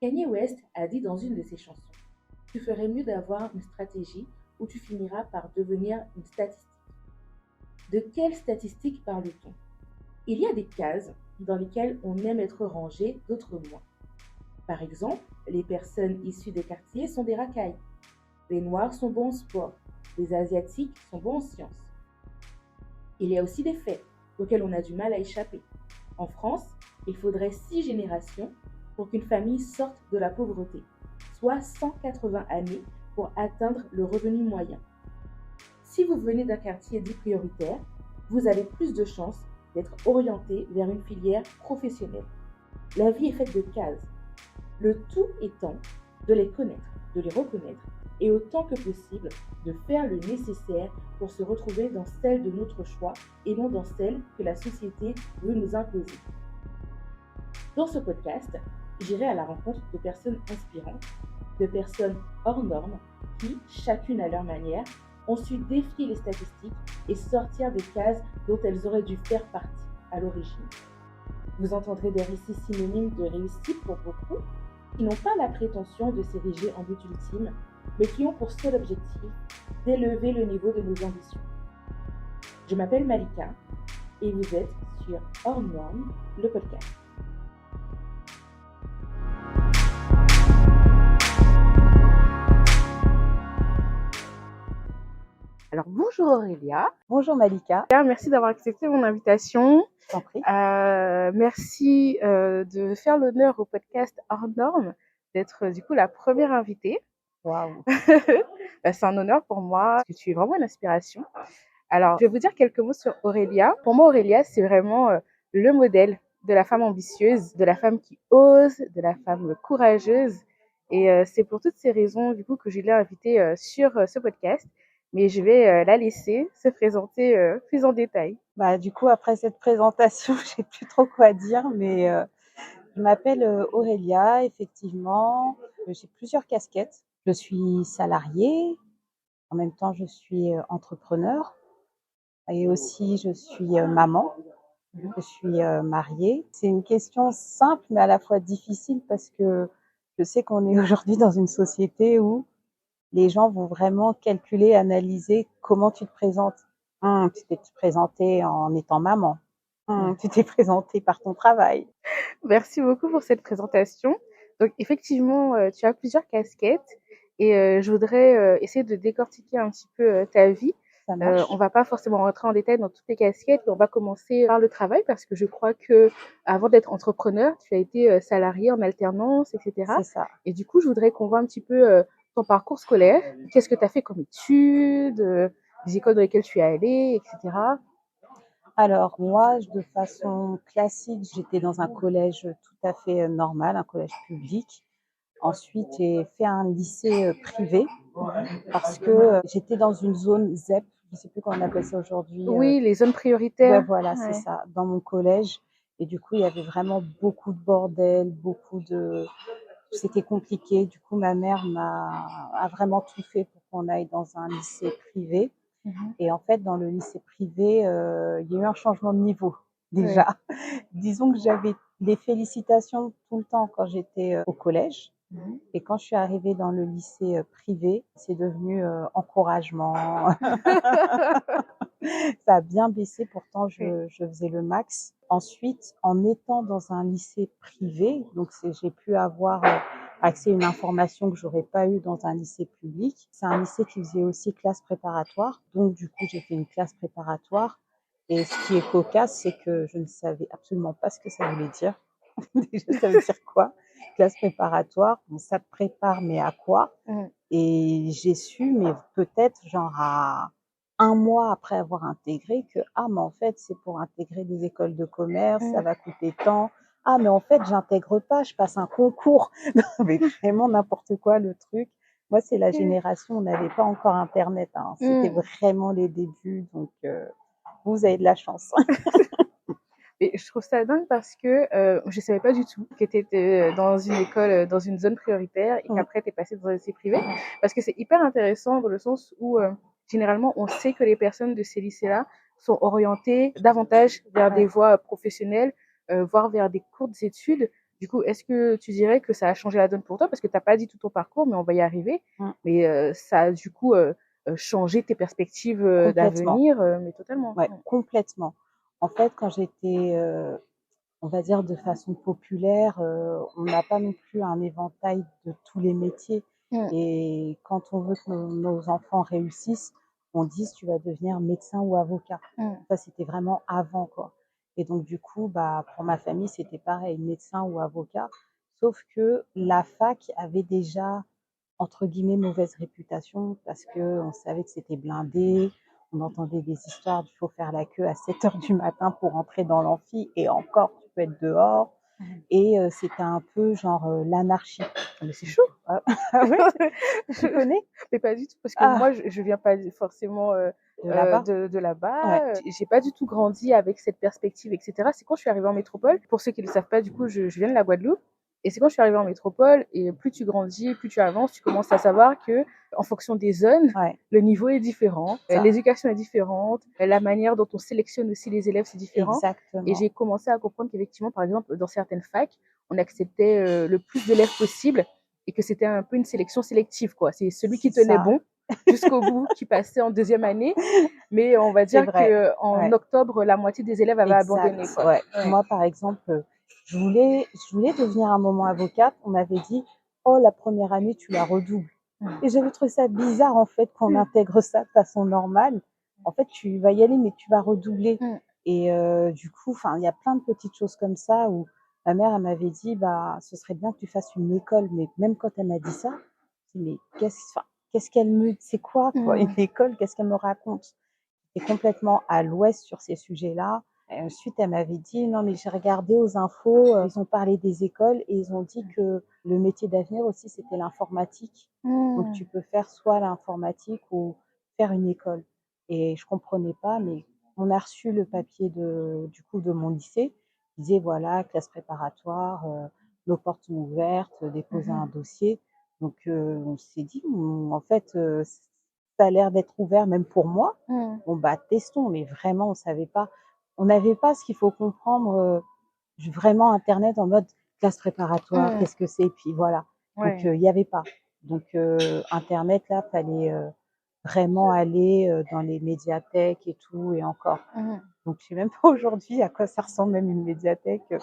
Kanye West a dit dans une de ses chansons: tu ferais mieux d'avoir une stratégie ou tu finiras par devenir une statistique. De quelle statistique parle-t-on? Il y a des cases dans lesquelles on aime être rangé, d'autres moins. Par exemple, les personnes issues des quartiers sont des racailles. Les Noirs sont bons en sport. Les Asiatiques sont bons en sciences. Il y a aussi des faits auxquels on a du mal à échapper. En France, il faudrait 6 générations pour qu'une famille sorte de la pauvreté, soit 180 années pour atteindre le revenu moyen. Si vous venez d'un quartier dit prioritaire, vous avez plus de chances d'être orienté vers une filière professionnelle. La vie est faite de cases, le tout étant de les connaître, de les reconnaître et autant que possible de faire le nécessaire pour se retrouver dans celle de notre choix et non dans celle que la société veut nous imposer. Dans ce podcast, j'irai à la rencontre de personnes inspirantes, de personnes hors normes qui, chacune à leur manière, ont su défier les statistiques et sortir des cases dont elles auraient dû faire partie à l'origine. Vous entendrez des récits synonymes de réussite pour beaucoup, qui n'ont pas la prétention de s'ériger en but ultime, mais qui ont pour seul objectif d'élever le niveau de nos ambitions. Je m'appelle Malika et vous êtes sur Hors Normes, le podcast. Alors bonjour Aurélia. Bonjour Malika. Merci d'avoir accepté mon invitation. Je t'en prie. Merci de faire l'honneur au podcast Hors Normes, d'être du coup la première invitée. Waouh. C'est un honneur pour moi, parce que tu es vraiment une inspiration. Alors, je vais vous dire quelques mots sur Aurélia. Pour moi, Aurélia, c'est vraiment le modèle de la femme ambitieuse, de la femme qui ose, de la femme courageuse. Et c'est pour toutes ces raisons, du coup, que je l'ai invitée sur ce podcast. Mais je vais la laisser se présenter plus en détail. Du coup, après cette présentation, je sais plus trop quoi dire, mais je m'appelle Aurélia, effectivement. J'ai plusieurs casquettes. Je suis salariée, en même temps, je suis entrepreneur et aussi je suis maman. Je suis mariée. C'est une question simple, mais à la fois difficile parce que je sais qu'on est aujourd'hui dans une société où les gens vont vraiment calculer, analyser comment tu te présentes. Tu t'es présenté en étant maman. Tu t'es présenté par ton travail. Merci beaucoup pour cette présentation. Donc effectivement, tu as plusieurs casquettes et je voudrais essayer de décortiquer un petit peu ta vie. Ça marche. On va pas forcément rentrer en détail dans toutes les casquettes, mais on va commencer par le travail parce que je crois que avant d'être entrepreneur, tu as été salarié en alternance, etc. C'est ça. Et du coup, je voudrais qu'on voit un petit peu ton parcours scolaire. Qu'est-ce que tu as fait comme études, les écoles dans lesquelles tu es allée, etc. Alors moi, de façon classique, j'étais dans un collège tout à fait normal, un collège public. Ensuite, j'ai fait un lycée privé parce que j'étais dans une zone ZEP, je ne sais plus comment on appelle ça aujourd'hui. Oui, les zones prioritaires. Ouais, voilà, c'est ça, dans mon collège. Et du coup, il y avait vraiment beaucoup de bordel, c'était compliqué. Du coup, ma mère a vraiment tout fait pour qu'on aille dans un lycée privé. Et en fait, dans le lycée privé, il y a eu un changement de niveau déjà. Disons que j'avais des félicitations tout le temps quand j'étais au collège. Et quand je suis arrivée dans le lycée privé, c'est devenu encouragement. Ça a bien baissé, pourtant je faisais le max. Ensuite, en étant dans un lycée privé, donc j'ai pu avoir accès à une information que j'aurais pas eu dans un lycée public. C'est un lycée qui faisait aussi classe préparatoire. Donc du coup, j'ai fait une classe préparatoire. Et ce qui est cocasse, c'est que je ne savais absolument pas ce que ça voulait dire. Déjà, ça veut dire quoi? Classe préparatoire, bon, ça te prépare, mais à quoi? Et j'ai su, mais peut-être genre à un mois après avoir intégré que mais en fait, c'est pour intégrer des écoles de commerce, ça va coûter tant. Mais en fait, j'intègre pas, je passe un concours. Non, mais vraiment n'importe quoi le truc. Moi, c'est la génération, on n'avait pas encore Internet, hein. C'était vraiment les débuts, donc vous avez de la chance. Et je trouve ça dingue parce que je savais pas du tout que tu étais dans une école, dans une zone prioritaire et qu'après tu es passé dans un lycée privé. Parce que c'est hyper intéressant dans le sens où généralement on sait que les personnes de ces lycées-là sont orientées davantage vers des voies professionnelles, voire vers des courtes études. Du coup, est-ce que tu dirais que ça a changé la donne pour toi? Parce que tu as pas dit tout ton parcours, mais on va y arriver. Mmh. Mais ça a du coup changé tes perspectives Complètement. d'avenir, mais totalement. Ouais, complètement. En fait, quand j'étais, on va dire de façon populaire, on n'a pas non plus un éventail de tous les métiers Mm. et quand on veut que nos enfants réussissent, on dit: «Tu vas devenir médecin ou avocat». Mm. Ça, c'était vraiment avant, quoi, et donc du coup, bah, pour ma famille, c'était pareil, médecin ou avocat, sauf que la fac avait déjà, entre guillemets, «mauvaise réputation» parce qu'on savait que c'était blindé. On entendait des histoires, il faut faire la queue à 7 heures du matin pour entrer dans l'amphi et encore, tu peux être dehors, Mm. et c'était un peu genre, l'anarchie. Mais c'est chaud. Ah ah ouais? Tu connais? Mais pas du tout, parce que Ah! moi, je viens pas forcément De là-bas? de Ouais. là-bas. J'ai pas du tout grandi avec cette perspective, etc. C'est quand je suis arrivée en métropole. Pour ceux qui ne le savent pas, du coup, je viens de la Guadeloupe. Et c'est quand je suis arrivée en métropole, et plus tu grandis, plus tu avances, tu commences à savoir que, en fonction des zones, Ouais, le niveau est différent, ça, l'éducation est différente, la manière dont on sélectionne aussi les élèves, c'est différent. Et exactement. j'ai commencé à comprendre qu'effectivement, par exemple, dans certaines facs, on acceptait le plus d'élèves possible et que c'était un peu une sélection sélective, quoi. C'est celui qui C'est tenait ça, bon jusqu'au bout qui passait en deuxième année, mais on va c'est dire vrai. que en Ouais, octobre, la moitié des élèves avaient abandonné, exact, quoi. ouais. Ouais. Moi, par exemple, je voulais devenir un moment avocate. On m'avait dit: «Oh, la première année, tu la redoubles», et j'avais trouvé ça bizarre, en fait, qu'on Mm. intègre ça de façon normale. En fait, tu vas y aller, mais tu vas redoubler, Mm. et du coup, enfin, il y a plein de petites choses comme ça où ma mère, elle m'avait dit: «Bah, ce serait bien que tu fasses une école», mais même quand elle m'a dit ça, je me dis: «Mais qu'est-ce qu'elle me c'est quoi, quoi, une Mm. école? Qu'est-ce qu'elle me raconte?» Et complètement à l'ouest sur ces sujets-là. Et ensuite, elle m'avait dit: «Non, mais j'ai regardé aux infos, ils ont parlé des écoles et ils ont dit que le métier d'avenir aussi, c'était l'informatique. Donc Mm. tu peux faire soit l'informatique ou faire une école», et je comprenais pas, mais on a reçu le papier du coup, de mon lycée, qui disait: «Voilà, classe préparatoire, nos portes sont ouvertes, déposez un Mhm. dossier». Donc on s'est dit: En fait, ça a l'air d'être ouvert même pour moi. Mm. Bon, bah, testons», mais vraiment, on savait pas. On n'avait pas ce qu'il faut comprendre, vraiment internet en mode classe préparatoire, Mm. qu'est-ce que c'est? Et puis voilà. Donc, Ouais. il y avait pas. Donc, internet, là, fallait vraiment aller dans les médiathèques et tout, et encore. Mhm. Donc, je sais même pas aujourd'hui à quoi ça ressemble, même une médiathèque.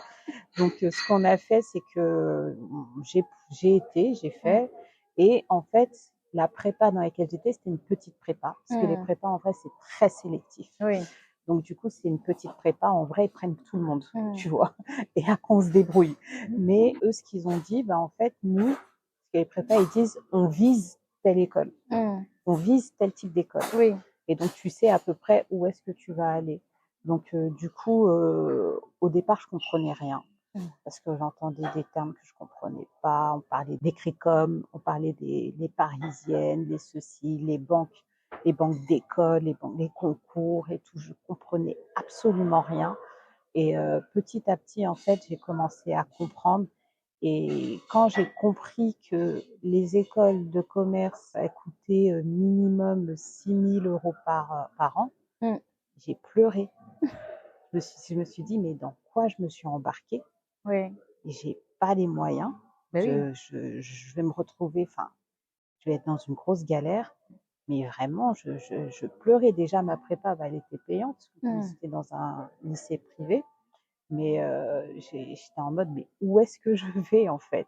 Donc, ce qu'on a fait, c'est que j'ai Mm. fait, et en fait, la prépa dans laquelle j'étais, c'était une petite prépa, parce que les Mm. prépas, en vrai, c'est très sélectif. Oui. Donc du coup, c'est une petite prépa. En vrai, ils prennent tout le monde, Mm. tu vois? Et après, on se débrouille. Mais eux, ce qu'ils ont dit, bah, en fait, nous, parce que les prépas, ils disent: «On vise telle école, Mm. on vise tel type d'école», Oui. et donc tu sais à peu près où est-ce que tu vas aller. Donc du coup, au départ, je comprenais rien Mm. parce que j'entendais des termes que je comprenais pas. On parlait d'écricom, on parlait des parisiennes, des ceci, les banques d'école, les concours et tout. Je comprenais absolument rien. Et petit à petit, en fait, j'ai commencé à comprendre. Et quand j'ai compris que les écoles de commerce, elles coûtaient minimum 6 000 € par an, Mm. j'ai pleuré. Je me suis dit: «Mais dans quoi je me suis embarquée? Oui. J'ai pas les moyens. Ben oui. Je vais me retrouver, enfin, je vais être dans une grosse galère». Mais vraiment, je pleurais. Déjà, ma prépa, bah, elle était payante, comme Mm. c'était dans un lycée privé. Mais j'étais en mode: «Mais où est-ce que je vais, en fait?»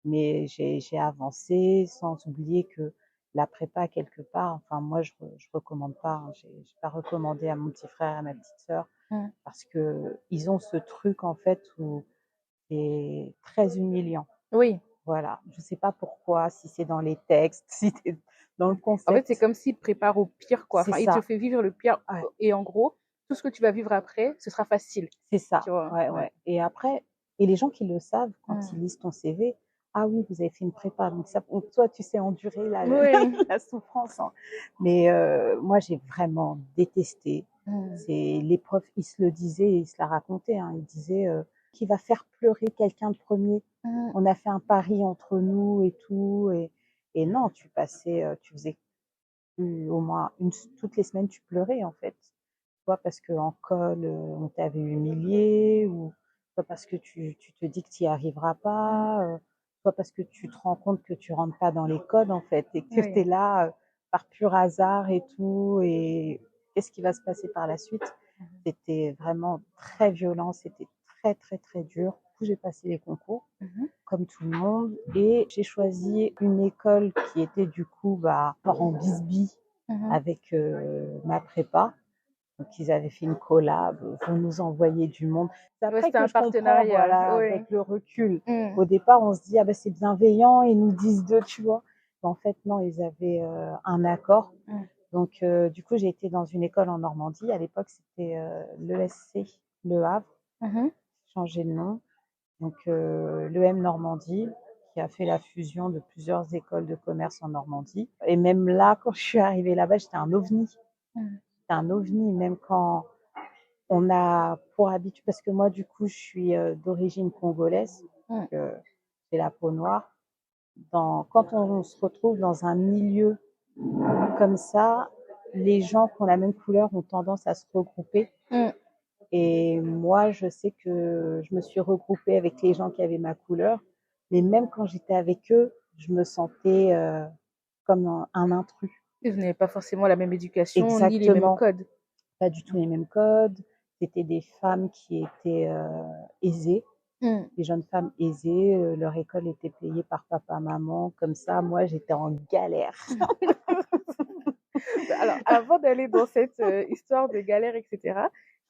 Mais j'ai avancé, sans oublier que la prépa, quelque part, enfin moi, je recommande pas, hein. J'ai pas recommandé à mon petit frère et à ma petite sœur Mm. parce qu'ils ont ce truc, en fait, où c'est très humiliant. Oui. Voilà, je sais pas pourquoi, si c'est dans les textes, si c'est dans le En fait, c'est concept. comme s'il prépare au pire, quoi. C'est Enfin, il te ça, fait vivre le pire, ouais, et en gros, tout ce que tu vas vivre après, ce sera facile, c'est ça, tu vois? ouais, Ouais. ouais. Et après, et les gens qui le savent, quand ils Mm. lisent ton CV: «Ah oui, vous avez fait une prépa, donc ça, donc toi, tu sais endurer la Oui. la souffrance, hein». Mais moi, j'ai vraiment détesté. Mm. C'est les profs, ils se le disaient et ils se la racontaient, hein. Ils disaient: «Qui va faire pleurer quelqu'un le premier? Mm. On a fait un pari entre nous et tout», et non, tu faisais au moins toutes les semaines, tu pleurais, en fait. Soit parce qu'en col, on t'avait humilié, ou soit parce que tu te dis que tu n'y arriveras pas, soit parce que tu te rends compte que tu rentres pas dans les codes, en fait, et que tu Oui. es là, par pur hasard et tout, et qu'est-ce qui va se passer par la suite? Mhm. C'était vraiment très violent, c'était très, très, très dur. Du coup, j'ai passé les concours, Mhm. comme tout le monde, et j'ai choisi une école qui était du coup, bah, en bisbille Mhm. avec, ma prépa. Donc ils avaient fait une collab, vont nous envoyer du monde. C'est Ouais, après c'était que un je comprends, partenariat. voilà, Oui. avec le recul. Mm. Au départ, on se dit: «Ah bah, c'est bienveillant, ils nous disent de», tu vois? Mais en fait, non, ils avaient, un accord. Mm. Donc du coup, j'ai été dans une école en Normandie. À l'époque, c'était, l'ESC Le Havre, Mhm. changé de nom. Donc l'EM Normandie, qui a fait la fusion de plusieurs écoles de commerce en Normandie. Et même là, quand je suis arrivée là-bas, j'étais un ovni. Mm. J'étais un ovni, même quand on a pour habitude, parce que moi, du coup, je suis d'origine congolaise, Mm. j'ai la peau noire. Quand on se retrouve dans un milieu comme ça, les gens qui ont la même couleur ont tendance à se regrouper. Mm. Et moi, je sais que je me suis regroupée avec les gens qui avaient ma couleur, mais même quand j'étais avec eux, je me sentais comme un intrus. Et vous n'avez pas forcément la même éducation ni les mêmes Exactement, codes. pas du tout les mêmes codes. C'était des femmes qui étaient aisées, Mm. des jeunes femmes aisées. Leur école était payée par papa, maman. Comme ça, moi, j'étais en galère. Alors, avant d'aller dans cette histoire de galère, etc.,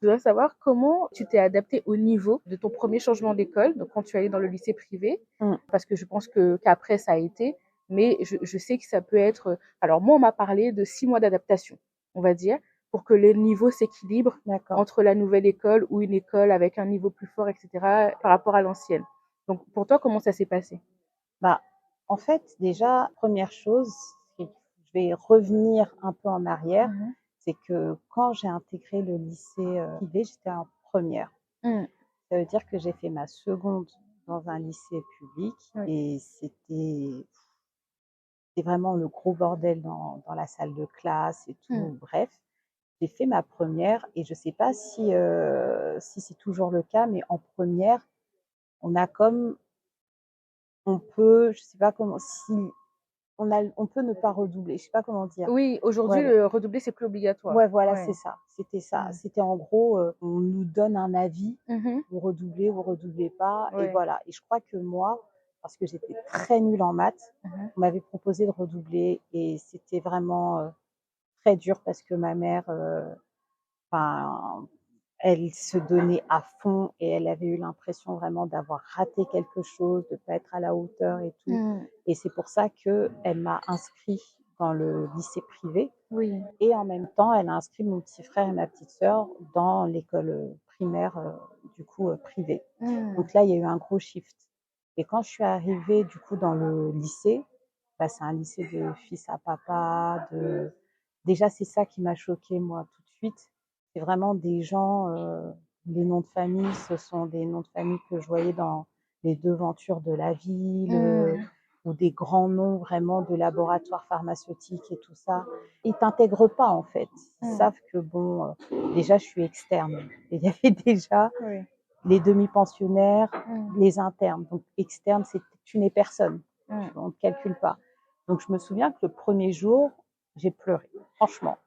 je voudrais savoir comment tu t'es adapté au niveau de ton premier changement d'école, donc quand tu es allé dans le lycée privé, Mm, parce que je pense que qu'après ça a été, mais je sais que ça peut être. Alors moi, on m'a parlé de 6 mois d'adaptation, on va dire, pour que les niveaux s'équilibrent d'accord. entre la nouvelle école ou une école avec un niveau plus fort, etc., par rapport à l'ancienne. Donc pour toi, comment ça s'est passé? Bah, en fait, déjà, première chose, c'est que je vais revenir un peu en arrière, Mhm. c'est que quand j'ai intégré le lycée privé, j'étais en première. Mm. Ça veut dire que j'ai fait ma seconde dans un lycée public, Oui. et c'était vraiment le gros bordel dans la salle de classe et Mm. tout. Bref, j'ai fait ma première, et je ne sais pas si c'est toujours le cas, mais en première, on a comme, on peut, je sais pas comment, si on peut ne pas redoubler, je sais pas comment dire. Oui, aujourd'hui, Ouais, le redoubler, c'est plus obligatoire. ouais, voilà, Ouais. c'est ça. C'était ça. Mm. C'était en gros, on nous donne un avis, Mhm. vous redoublez pas, et Ouais. voilà. Et je crois que moi, parce que j'étais très nulle en maths, Mhm. on m'avait proposé de redoubler, et c'était vraiment très dur parce que ma mère, enfin, elle se donnait à fond, et elle avait eu l'impression vraiment d'avoir raté quelque chose, de pas être à la hauteur et tout. Mm. Et c'est pour ça qu'elle m'a inscrit dans le lycée privé, Oui. et en même temps, elle a inscrit mon petit frère et ma petite sœur dans l'école primaire, du coup, privée. Mm. Donc là, il y a eu un gros shift. Et quand je suis arrivée, du coup, dans le lycée, bah, c'est un lycée de fils à papa. Déjà, c'est ça qui m'a choquée, moi, tout de suite. C'est vraiment des gens, les noms de famille, ce sont des noms de famille que je voyais dans les devantures de la ville, Mm. ou des grands noms vraiment de laboratoires pharmaceutiques et tout ça. Ils t'intègrent pas, en fait. Ils Mm. savent que, bon, déjà, je suis externe. Et il y avait déjà Oui. les demi-pensionnaires, Mm. les internes. Donc, externe, c'est tu n'es personne. Mm. On ne te calcule pas. Donc, je me souviens que le premier jour, j'ai pleuré. Franchement,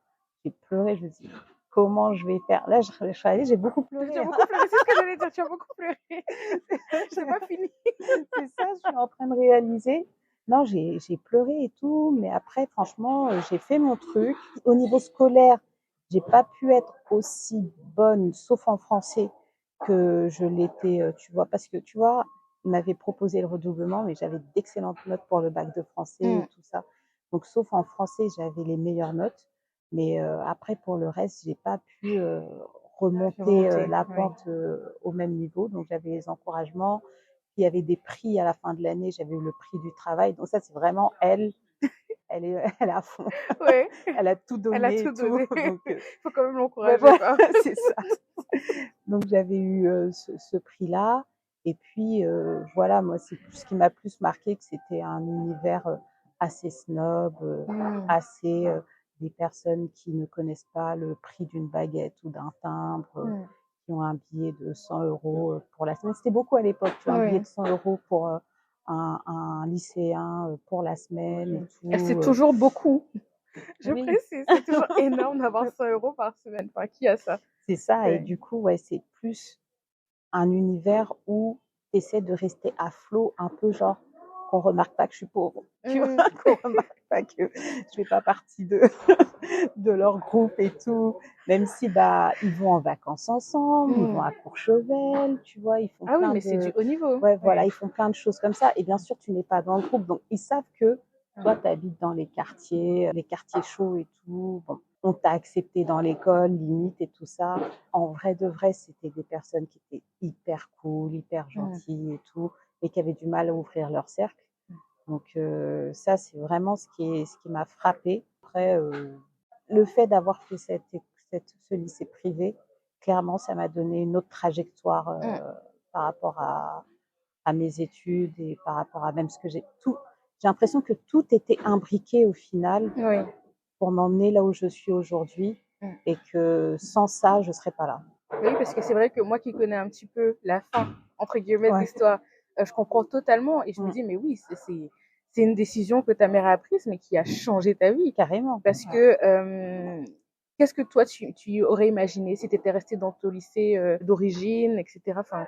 j'ai pleuré. Je me dis, comment je vais faire? Là, je suis allée, j'ai beaucoup Tu pleuré. as beaucoup pleuré, c'est ce que j'allais dire, tu as beaucoup pleuré. C'est pas fini. C'est ça, je suis en train de réaliser. Non, j'ai pleuré et tout, mais après, franchement, j'ai fait mon truc. Au niveau scolaire, j'ai pas pu être aussi bonne, sauf en français, que je l'étais, tu vois, parce que tu vois, ils m'avaient proposé le redoublement, mais j'avais d'excellentes notes pour le bac de français et Mm. tout ça. Donc, sauf en français, j'avais les meilleures notes. Mais après, pour le reste, j'ai pas pu Je remonter remontais, la oui. pente au même niveau. Donc, j'avais les encouragements. Il y avait des prix à la fin de l'année, j'avais eu le prix du travail. Donc ça, c'est vraiment elle, elle est à fond. Oui, Elle a tout elle a donné et tout tout. donné. Donc, Il faut quand même ouais, l'encourager, voilà, quoi. c'est ça. Donc j'avais eu ce prix-là. Et puis voilà, moi, c'est ce qui m'a plus marqué, que c'était un univers assez snob, Mm. assez des personnes qui ne connaissent pas le prix d'une baguette ou d'un timbre, Mm. qui ont un billet de 100 € pour la semaine. C'était beaucoup à l'époque, tu vois, un billet Oui. de 100 € pour un lycéen pour la semaine et Et c'est tout. toujours beaucoup. Je Oui, précise, c'est toujours énorme d'avoir 100 € par semaine. Enfin, qui a ça? c'est ça. Et Ouais. du coup, ouais, c'est plus un univers où tu essaies de rester à flot, un peu genre qu'on remarque pas que je suis pauvre, tu vois, Mhm. qu'on remarque pas que je fais pas partie de de leur groupe et tout, même si bah ils vont en vacances ensemble, ils vont à Courchevel, tu vois, ils font Ah oui, plein mais c'est du de haut niveau. ouais voilà, Ouais. ils font plein de choses comme ça et bien sûr tu n'es pas dans le groupe donc ils savent que toi tu habites dans les quartiers chauds et tout. Bon, on t'a accepté dans l'école, limite et tout ça. En vrai de vrai, c'était des personnes qui étaient hyper cool, hyper Mhm. gentilles et tout, et qui avaient du mal à ouvrir leur cercle. Donc ça, c'est vraiment ce qui m'a frappée. Après, le fait d'avoir fait ce lycée privé, clairement, ça m'a donné une autre trajectoire Mhm. par rapport à mes études et par rapport à même ce que j'ai tout. J'ai l'impression que tout était imbriqué au final Oui. pour m'emmener là où je suis aujourd'hui Mhm. et que sans ça, je serais pas là. Oui, parce que c'est vrai que moi qui connais un petit peu la fin, entre guillemets, de Ouais. l'histoire, je comprends totalement et je me Mm. dis, mais oui, c'est une décision que ta mère a prise, mais qui a changé ta vie. Carrément. Parce Ouais. que qu'est-ce que toi, tu aurais imaginé si tu étais resté dans ton lycée d'origine, etc. Enfin,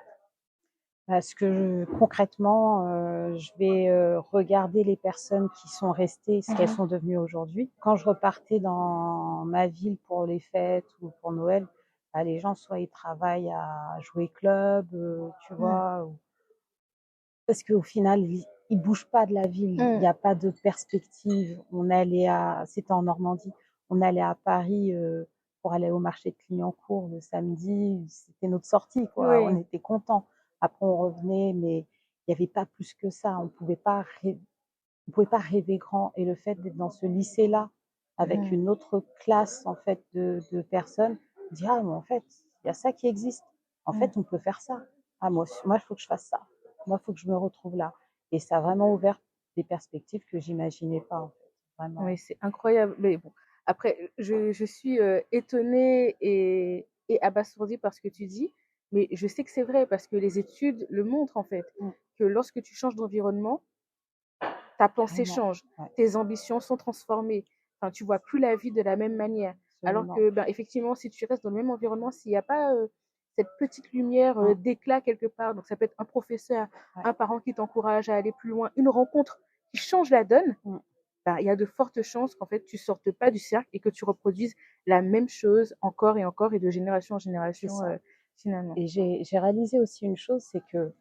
Parce que concrètement, je vais regarder les personnes qui sont restées, ce qu'elles sont devenues aujourd'hui. Quand je repartais dans ma ville pour les fêtes ou pour Noël, bah, les gens, soit ils travaillent à jouer club, tu vois, parce qu'au final, ils bougent pas de la ville. Il n'y a pas de perspective. C'était en Normandie. On allait à Paris pour aller au marché de Clignancourt le samedi. C'était notre sortie, quoi. On oui. était contents. Après, on revenait, mais il n'y avait pas plus que ça. On pouvait pas rêver grand. Et le fait d'être dans ce lycée-là, avec une autre classe, en fait, de personnes, dire, ah, mais en fait, il y a ça qui existe. En fait, on peut faire ça. Ah, moi, il faut que je fasse ça. Moi, il faut que je me retrouve là. Et ça a vraiment ouvert des perspectives que j'imaginais pas, en fait. Oui, Vraiment. c'est incroyable. Mais bon, après, je suis étonnée et abasourdie par ce que tu dis, mais je sais que c'est vrai parce que les études le montrent en fait, Mm, que lorsque tu changes d'environnement, ta pensée carrément. change, Ouais, tes ambitions sont transformées. Enfin, tu vois plus la vie de la même manière. Alors absolument. que, ben, effectivement, si tu restes dans le même environnement, s'il n'y a pas cette petite lumière Mm, d'éclat quelque part, donc ça peut être un professeur, ouais, un parent qui t'encourage à aller plus loin, une rencontre qui change la donne, mm, bah, il y a de fortes chances qu'en fait, tu sortes pas du cercle et que tu reproduises la même chose encore et encore et de génération en c'est génération, ça. finalement. Et j'ai réalisé aussi une chose, c'est que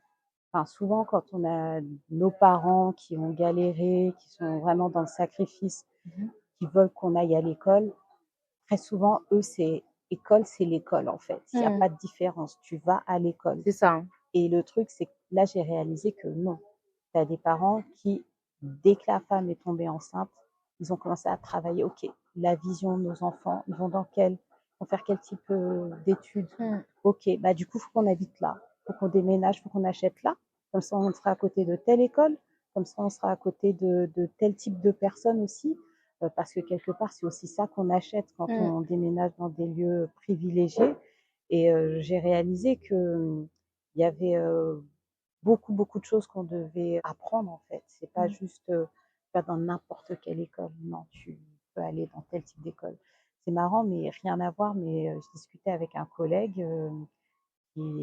enfin, souvent, quand on a nos parents qui ont galéré, qui sont vraiment dans le sacrifice, Mhm. qui veulent qu'on aille à l'école, très souvent, eux, c'est école, c'est l'école en fait. Il n'y a Mm. pas de différence. Tu vas à l'école. C'est ça. Hein. Et le truc, c'est que là, j'ai réalisé que non. Tu as des parents qui, dès que la femme est tombée enceinte, ils ont commencé à travailler. OK, la vision de nos enfants, ils vont faire quel type d'études. Mm. OK, bah du coup, il faut qu'on habite là. Il faut qu'on déménage, il faut qu'on achète là. Comme ça, on sera à côté de telle école. Comme ça, on sera à côté de tel type de personnes aussi. Parce que quelque part, c'est aussi ça qu'on achète quand Mm. on déménage dans des lieux privilégiés. Et j'ai réalisé que il y avait beaucoup, beaucoup de choses qu'on devait apprendre en fait. C'est pas Mm. juste faire dans n'importe quelle école. Non, tu peux aller dans tel type d'école. C'est marrant, mais rien à voir. Mais je discutais avec un collègue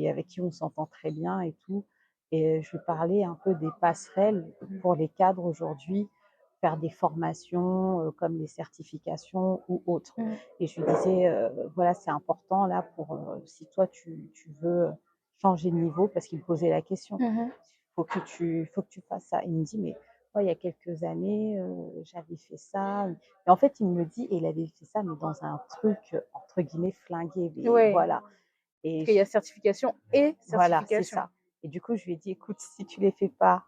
avec qui on s'entend très bien et tout. Et je lui parlais un peu des passerelles pour les cadres aujourd'hui, faire des formations comme les certifications ou autres. Mm. Et je lui disais, voilà, c'est important là pour si toi tu veux changer de niveau, parce qu'il me posait la question, Mhm. faut que tu fasses ça. Il me dit, mais moi, il y a quelques années, j'avais fait ça. Et en fait, il me dit, et il avait fait ça, mais dans un truc, entre guillemets, flingué. Mais Ouais. voilà. Parce Et qu'il y a certification et voilà, c'est certification. ça. Et du coup, je lui ai dit, écoute, si tu les fais pas,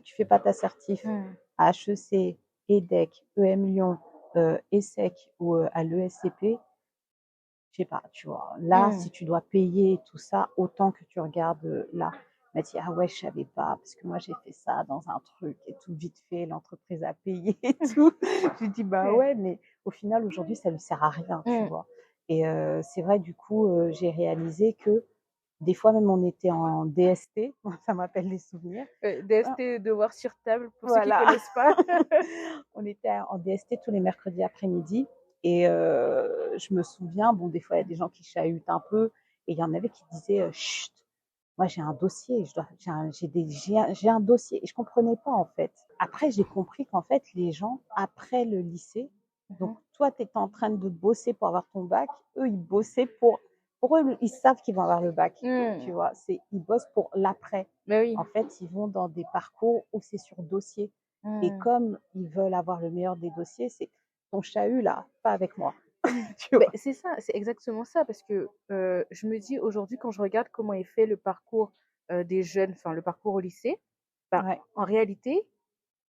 tu fais pas ta certif Mm. à HEC, EDEC, EM Lyon, ESSEC ou à l'ESCP, je sais pas, tu vois. Là, Mm. si tu dois payer tout ça, autant que tu regardes là. Elle m'a dit, ah ouais, je savais pas, parce que moi, j'ai fait ça dans un truc et tout vite fait, l'entreprise a payé et tout. Je lui dis, bah Ouais. ouais, mais au final, aujourd'hui, ça lui sert à rien, tu Mm. vois. Et c'est vrai, du coup, j'ai réalisé que des fois même on était en DST, ça m'appelle les souvenirs. DST, devoir sur table, pour ceux qui Voilà. connaissent pas. On était en DST tous les mercredis après-midi et je me souviens, bon, des fois, il y a des gens qui chahutent un peu et il y en avait qui disaient chut, moi j'ai un dossier, j'ai un dossier et je comprenais pas en fait. Après, j'ai compris qu'en fait, les gens, après le lycée, donc toi, tu étais en train de bosser pour avoir ton bac, eux, ils bossaient pour eux, ils savent qu'ils vont avoir le bac, tu vois, ils bossent pour l'après. Mais oui. En fait, ils vont dans des parcours où c'est sur dossier. Et comme ils veulent avoir le meilleur des dossiers, c'est ton chahut là, pas avec moi. Tu vois? C'est ça, c'est exactement ça, parce que je me dis aujourd'hui, quand je regarde comment est fait le parcours des jeunes, enfin le parcours au lycée, Ouais, en réalité,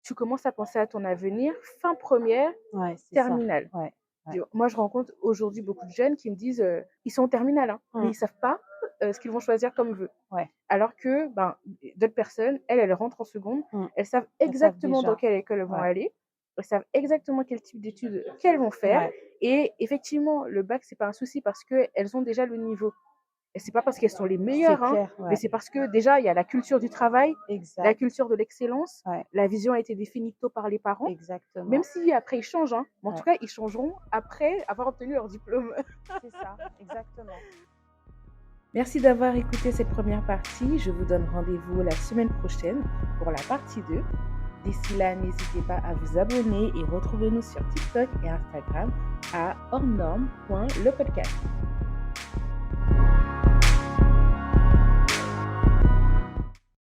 tu commences à penser à ton avenir fin première, ouais, c'est ça. terminale. Ouais, ouais. Moi, je rencontre aujourd'hui beaucoup de jeunes qui me disent ils sont en terminale, hein, mais ils savent pas ce qu'ils vont choisir comme vœu. Ouais. Alors que d'autres personnes, elles rentrent en seconde, elles savent Elles savent exactement dans déjà. quelle école elles vont Ouais. aller, elles savent exactement quel type d'études qu'elles vont faire. Ouais. Et effectivement, le bac, c'est pas un souci parce qu'elles ont déjà le niveau. Et c'est pas parce qu'elles sont les C'est meilleures, hein, clair, ouais. mais c'est parce que déjà, il y a la culture du travail, la Exact. culture de l'excellence, Ouais, la vision a été définie tôt par les parents. exactement. Même si après ils changent, hein, mais en tout Ouais. cas, ils changeront après avoir obtenu leur diplôme. C'est ça, exactement. Merci d'avoir écouté cette première partie. Je vous donne rendez-vous la semaine prochaine pour la partie 2. D'ici là, n'hésitez pas à vous abonner et retrouvez-nous sur TikTok et Instagram à hors-norme.lepodcast.